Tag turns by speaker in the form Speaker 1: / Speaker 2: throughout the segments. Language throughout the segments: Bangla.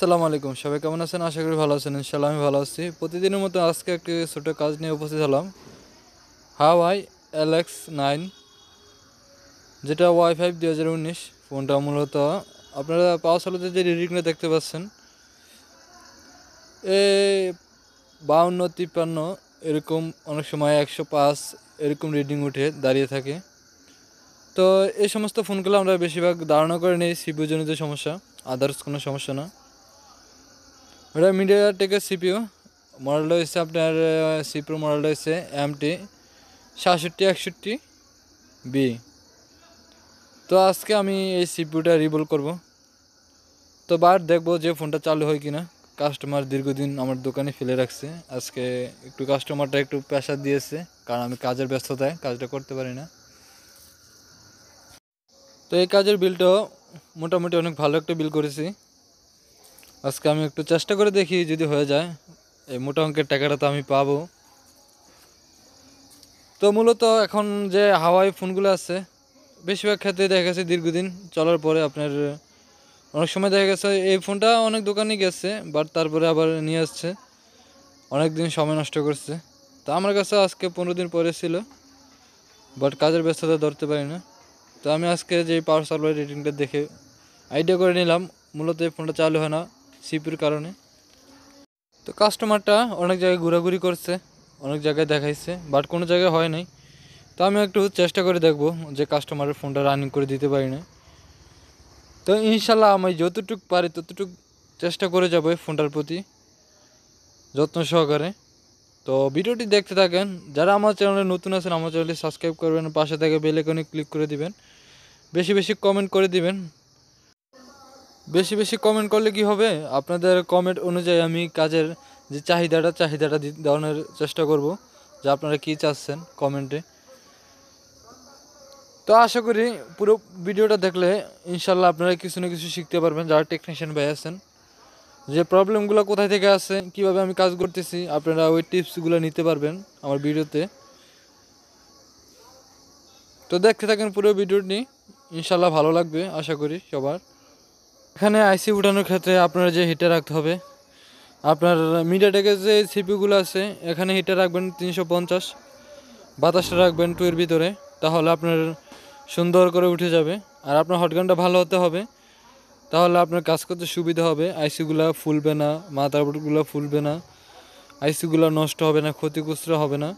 Speaker 1: আসসালামু আলাইকুম, সবাই কেমন আছেন? আশা করি ভালো আছেন। ইনশাআল্লাহ আমি ভালো আছি। প্রতিদিনের মতো আজকে একটি ছোট কাজ নিয়ে উপস্থিত হলাম। হাওয়াই Amn-Lx9, যেটা ওয়াই-ফাই 2019 ফোনটা। মূলত আপনারা পাওয়ার সালোতে যে রিডিংটা দেখতে পাচ্ছেন, এ 52-53 এরকম, অনেক সময় 105 এরকম রিডিং উঠে দাঁড়িয়ে থাকে। তো এই সমস্ত ফোনগুলো আমরা বেশিরভাগ ধারণা করে নিই সিপিইউ জনিত সমস্যা, আদার্স কোনো সমস্যা না। এটা মিডিয়াটেকের সিপিইউ, মডেলটা হচ্ছে আপনার সিপিইউ মডেলটা হচ্ছে MT6761B। তো আজকে আমি এই সিপিইউটা রিবুট করব। তো দেখবো যে ফোনটা চালু হয় কিনা। কাস্টমার দীর্ঘদিন আমার দোকানে ফেলে রাখছে, আজকে একটু কাস্টমারটা একটু প্রেশার দিয়েছে, কারণ আমি কাজের ব্যস্ততায় কাজটা করতে পারি না। তো এই কাজের বিলটাও মোটামুটি অনেক ভালো একটা বিল করেছি। আজকে আমি একটু চেষ্টা করে দেখি, যদি হয়ে যায় এই মোটা অঙ্কের টাকাটা তো আমি পাবো। তো মূলত এখন যে হাওয়াই ফোনগুলো আছে, বেশিরভাগ ক্ষেত্রে দেখা গেছে দীর্ঘদিন চলার পরে আপনার অনেক সময় দেখা গেছে এই ফোনটা অনেক দোকানে গেছে, বাট তারপরে আবার নিয়ে আসছে, অনেক দিন সময় নষ্ট করছে। তো আমার কাছে আজকে 15 দিন পরে ছিল, বাট কাজের ব্যস্ততা ধরতে পারি না। তো আমি আজকে যে পাওয়ার সাপ্লাই রেটিংটা দেখে আইডিয়া করে নিলাম, মূলত এই ফোনটা চালু হয় না সিপির কারণে। তো কাস্টমারটা অনেক জায়গায় ঘোরাঘুরি করছে, অনেক জায়গায় দেখাইছে, বাট কোনো জায়গায় হয় নাই। তো আমি একটু চেষ্টা করে দেখব যে কাস্টমারের ফোনটা রানিং করে দিতে পারি না। তো ইনশাল্লাহ আমি যতটুকু পারি ততটুকু চেষ্টা করে যাবো এই ফোনটার প্রতি যত্ন সহকারে। তো ভিডিওটি দেখতে থাকেন। যারা আমার চ্যানেলে নতুন আছেন, আমার চ্যানেলটি সাবস্ক্রাইব করবেন, পাশে থেকে বেল আইকনে ক্লিক করে দিবেন, বেশি বেশি কমেন্ট করে দিবেন। বেশি বেশি কমেন্ট করলে কি হবে, আপনাদের কমেন্ট অনুযায়ী আমি কাজের যে চাহিদাটা দেওয়ানোর চেষ্টা করব, যে আপনারা কী চাচ্ছেন কমেন্টে। তো আশা করি পুরো ভিডিওটা দেখলে ইনশাল্লাহ আপনারা কিছু না কিছু শিখতে পারবেন, যারা টেকনিশিয়ান ভাই আছেন, যে প্রবলেমগুলো কোথায় থেকে আসে, কীভাবে আমি কাজ করতেছি, আপনারা ওই টিপসগুলো নিতে পারবেন আমার ভিডিওতে। তো দেখতে থাকেন পুরো ভিডিওটি, ইনশাল্লাহ ভালো লাগবে আশা করি সবার। এখানে আইসি উঠানোর ক্ষেত্রে আপনারা যে হিটার রাখতে হবে, আপনার মিডিয়াটেকের যে সিপিগুলো আছে এখানে হিটার রাখবেন 350, বাতাসটা রাখবেন 2 এর ভিতরে, তাহলে আপনার সুন্দর করে উঠে যাবে। আর আপনার হটগানটা ভালো হতে হবে, তাহলে আপনার কাজ করতে সুবিধা হবে। আইসিগুলো ফুলবে না, মাদারবোর্ডগুলো ফুলবে না, আইসিগুলো নষ্ট হবে না, ক্ষতিগ্রস্ত হবে না।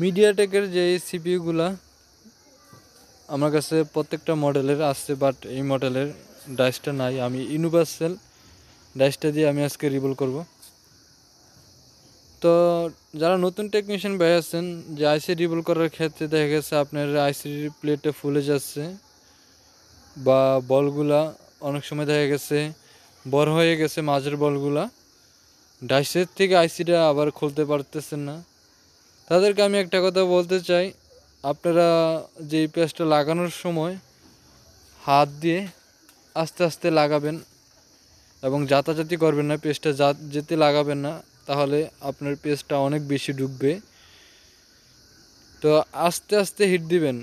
Speaker 1: মিডিয়াটেকের যে সিপিইউগুলা আমার কাছে প্রত্যেকটা মডেলের আসছে, বাট এই মডেলের ডাইসটা নাই। আমি ইউনিভার্সাল ডাইসটা দিয়ে আমি আজকে রিভোল করব। তো যারা নতুন টেকনিশিয়ান ভাই আছেন, যে আইসি রিভোল করার ক্ষেত্রে দেখা গেছে আপনার আইসির প্লেটে ফুলে যাচ্ছে, বা বলগুলা অনেক সময় দেখা গেছে বড় হয়ে গেছে, মাঝের বলগুলা ডাইসের থেকে আইসিটা আবার খুলতে পারতেছেন না, তাদেরকে আমি একটা কথা বলতে চাই, আপনারা যে পেস্টটা লাগানোর সময় হাত দিয়ে আস্তে আস্তে লাগাবেন এবং জাতাজাতি করবেন না, পেস্টটা যেতে লাগাবেন না, তাহলে আপনার পেস্টটা অনেক বেশি ঢুকবে। তো আস্তে আস্তে হিট দিবেন,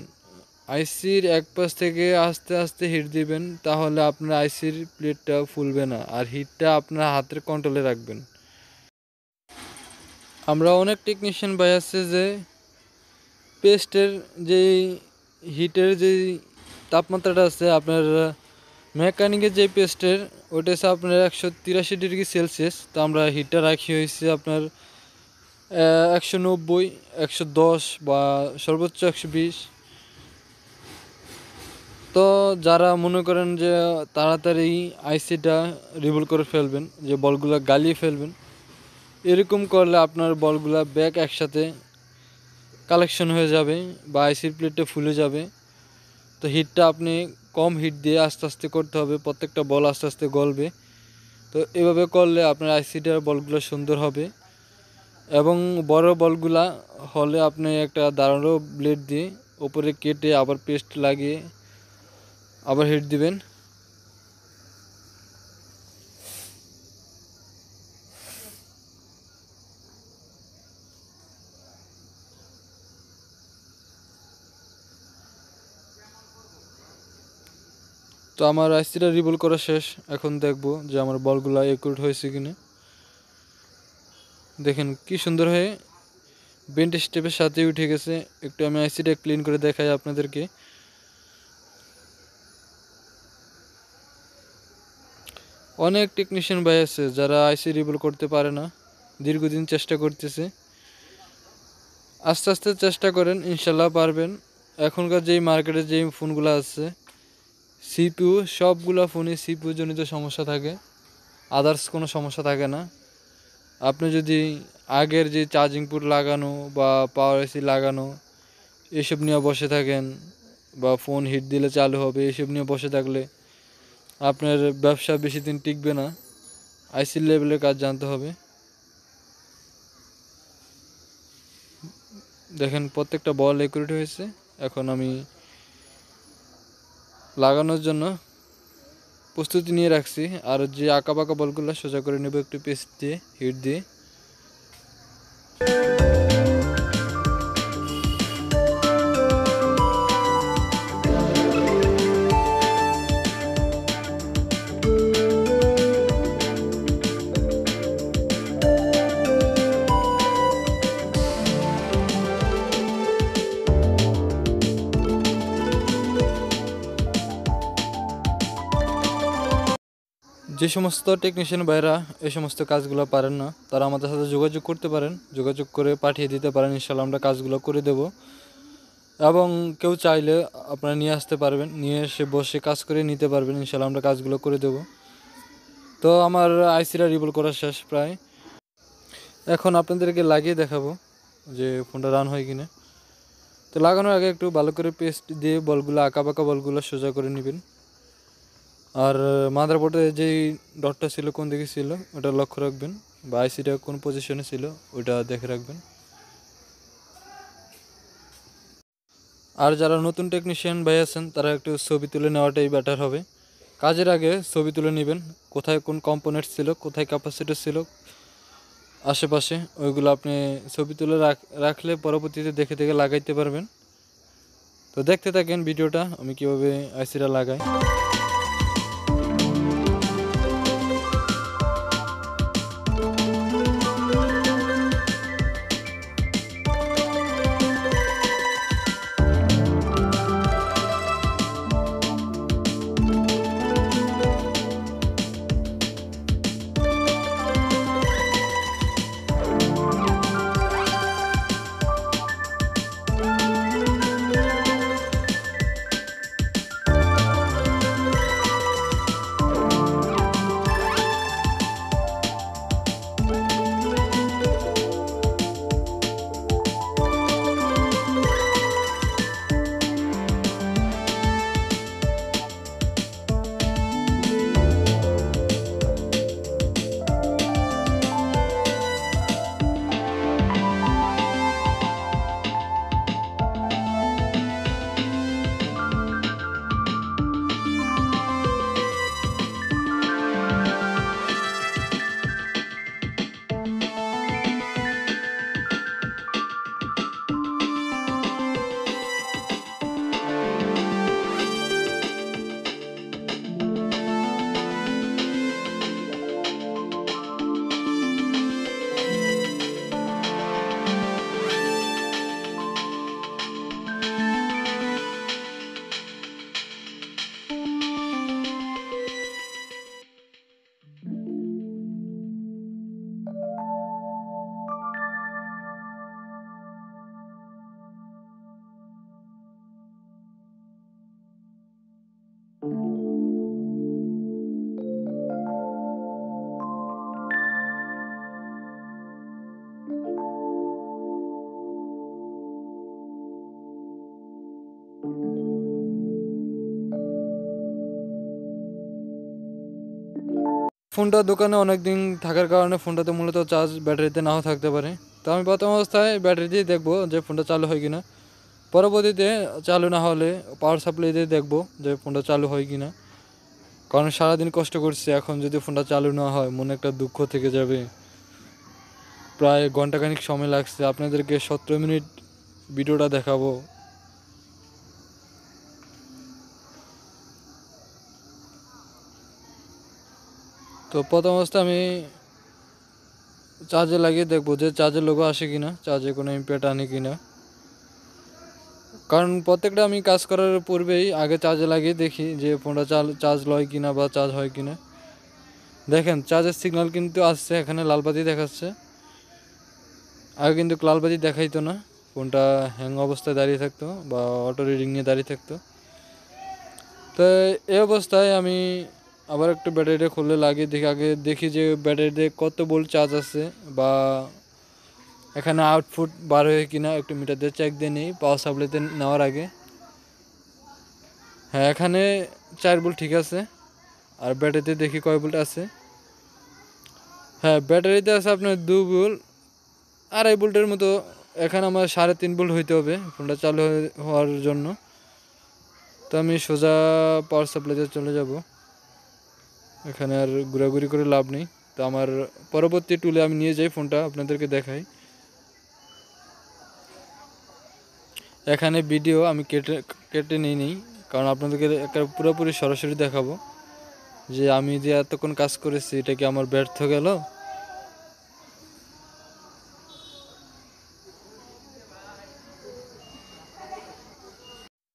Speaker 1: আইসির এক পাশ থেকে আস্তে আস্তে হিট দিবেন, তাহলে আপনার আইসির প্লেটটা ফুলবে না, আর হিটটা আপনার হাতের কন্ট্রোলে রাখবেন। আমরা অনেক টেকনিশিয়ান ভাই আছে যে পেস্টের যেই হিটের যেই তাপমাত্রাটা আছে আপনার মেকানিকের যে পেস্টের, ওইটা হচ্ছে আপনার 183°C। তো আমরা হিটটা রাখি হয়েছে আপনার 190, 110 বা সর্বোচ্চ 120। তো যারা মনে করেন যে তাড়াতাড়ি আইসিটা রিভোল করে ফেলবেন, যে বলগুলো গালিয়ে ফেলবেন, এরকম করলে আপনার বলগুলা ব্যাক একসাথে কালেকশন হয়ে যাবে বা আইসির প্লেটটা ফুলে যাবে। তো হিটটা আপনি কম হিট দিয়ে আস্তে আস্তে করতে হবে, প্রত্যেকটা বল আস্তে আস্তে গলবে। তো এভাবে করলে আপনার আইসিটার বলগুলো সুন্দর হবে। এবং বড় বলগুলা হলে আপনি একটা দাঁড়ানো ব্লেড দিয়ে উপরে কেটে আবার পেস্ট লাগিয়ে আবার হিট দিবেন। তো আমার আইসিটা রিভোল করা শেষ, এখন দেখব যে আমার বলগুলা একুরেট হয়েছে কিনা। দেখেন কি সুন্দর হয়ে বেন্ট স্টেপের সাথে উঠে গেছে। একটু আমি আইসিটা ক্লিন করে দেখাই আপনাদেরকে। অনেক টেকনিশিয়ান ভাই আছে যারা আইসি রিভোল করতে পারে না, দীর্ঘদিন চেষ্টা করতেছে। আস্তে আস্তে চেষ্টা করেন, ইনশাল্লাহ পারবেন। এখনকার যেই মার্কেটে যেই ফোনগুলো আছে সিপিইউ, সবগুলো ফোনে সিপিইউ জনিত সমস্যা থাকে, আদার্স কোনো সমস্যা থাকে না। আপনি যদি আগের যে চার্জিং পোর্ট লাগানো বা পাওয়ার এসি লাগানো এসব নিয়ে বসে থাকেন, বা ফোন হিট দিলে চালু হবে এসব নিয়ে বসে থাকলে আপনার ব্যবসা বেশি দিন টিকবে না। আইসি লেভেলের কাজ জানতে হবে। দেখেন প্রত্যেকটা বল একুরেট হয়েছে। এখন আমি লাগানোর জন্য প্রস্তুতি নিয়ে রাখছি, আর যে আঁকা বাঁকা বলগুলো সোজা করে নেব একটু পেস্ট দিয়ে, হিট দিয়ে। যে সমস্ত টেকনিশিয়ান ভাইরা এই সমস্ত কাজগুলো পারেন না, তারা আমাদের সাথে যোগাযোগ করতে পারেন, যোগাযোগ করে পাঠিয়ে দিতে পারেন, ইনশাল্লাহ আমরা কাজগুলো করে দেব। এবং কেউ চাইলে আপনারা নিয়ে আসতে পারবেন, নিয়ে এসে বসে কাজ করে নিতে পারবেন, ইনশাল্লাহ আমরা কাজগুলো করে দেব। তো আমার আইসিটা রিভোল করা শেষ প্রায়। এখন আপনাদেরকে লাগিয়ে দেখাবো যে ফোনটা রান হয় কিনা। তো লাগানোর আগে একটু ভালো করে পেস্ট দিয়ে বলগুলো, আঁকা বাঁকা বলগুলো সোজা করে নেবেন। আর মাদারবোর্ডে যেই ডটটা ছিল কোন দিকে ছিল ওটা লক্ষ্য রাখবেন, বা আইসিটা কোন পজিশনে ছিল ওইটা দেখে রাখবেন। আর যারা নতুন টেকনিশিয়ান ভাই আছেন তারা একটু ছবি তুলে নেওয়াটাই বেটার হবে। কাজের আগে ছবি তুলে নেবেন, কোথায় কোন কম্পোনেন্ট ছিল, কোথায় ক্যাপাসিটি ছিল আশেপাশে, ওইগুলো আপনি ছবি তুলে রাখলে পরবর্তীতে দেখে দেখে লাগাইতে পারবেন। তো দেখতে থাকেন ভিডিওটা আমি কীভাবে আইসিটা লাগাই। ফোনটা দোকানে অনেক দিন থাকার কারণে ফোনটাতে মূলত চার্জ ব্যাটারিতে নাও থাকতে পারে। তো আমি প্রথম অবস্থায় ব্যাটারি দিয়ে দেখবো যে ফোনটা চালু হয় কিনা, পরবর্তীতে চালু না হলে পাওয়ার সাপ্লাই দিয়ে দেখবো যে ফোনটা চালু হয় কিনা। কারণ সারাদিন কষ্ট করছি, এখন যদি ফোনটা চালু না হয় মনে একটা দুঃখ থেকে যাবে। প্রায় ঘন্টাখানিক সময় লাগছে, আপনাদেরকে 17 মিনিট ভিডিওটা দেখাবো। তো প্রথম অবস্থায় আমি চার্জে লাগিয়ে দেখবো যে চার্জের লোগো আসে কিনা, চার্জে কোনো ইম্প্যাক্ট আনে কিনা। কারণ প্রত্যেকটা আমি কাজ করার পূর্বেই আগে চার্জে লাগিয়ে দেখি যে ফোনটা চার্জ লয় কিনা বা চার্জ হয় কিনা। দেখেন চার্জের সিগন্যাল কিন্তু আসছে, এখানে লালবাতি দেখাচ্ছে। আগে কিন্তু লালবাতি দেখাইতো না, ফোনটা হ্যাং অবস্থায় দাঁড়িয়ে থাকতো বা অটো রিডিং নিয়ে দাঁড়িয়ে থাকতো। তো এই অবস্থায় আমি আবার একটু ব্যাটারিটা খুলে লাগিয়ে দেখি, আগে দেখি যে ব্যাটারিতে কত ভোল্ট চার্জ আছে বা এখানে আউটপুট বার হয়ে কিনা একটু মিটার দিয়ে চেক দিয়ে নিই পাওয়ার সাপ্লাইতে নেওয়ার আগে। হ্যাঁ, এখানে 4 ভোল্ট ঠিক আছে। আর ব্যাটারিতে দেখি কয় ভোল্ট আছে। হ্যাঁ, ব্যাটারিতে আছে আপনার 2 ভোল্ট, 2.5 ভোল্টের মতো। এখানে আমার 3.5 ভোল্ট হইতে হবে ফোনটা চালু হওয়ার জন্য। তো আমি সোজা পাওয়ার সাপ্লাইতে চলে যাব, এখানে আর ঘোরাঘুরি করে লাভ নেই। তো আমার পরবর্তী টুলে আমি নিয়ে যাই, ফোনটা আপনাদেরকে দেখাই। এখানে ভিডিও আমি কেটে কেটে নিই, কারণ আপনাদেরকে একটা পুরোপুরি সরাসরি দেখাবো যে আমি যে এতক্ষণ কাজ করেছি এটা কি আমার ব্যর্থ গেল।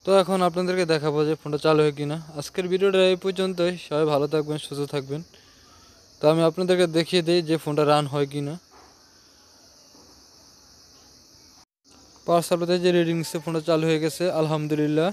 Speaker 1: তো এখন আপনাদেরকে দেখাবো যে ফোনটা চালু হয় কিনা। আজকের ভিডিওটা এই পর্যন্তই, সবাই ভালো থাকবেন, সুস্থ থাকবেন। তো আমি আপনাদেরকে দেখিয়ে দিই যে ফোনটা রান হয় কিনা। পাওয়ার সাপ্লাইতে যে রিডিং নিচ্ছে ফোনটা চালু হয়ে গেছে, আলহামদুলিল্লাহ।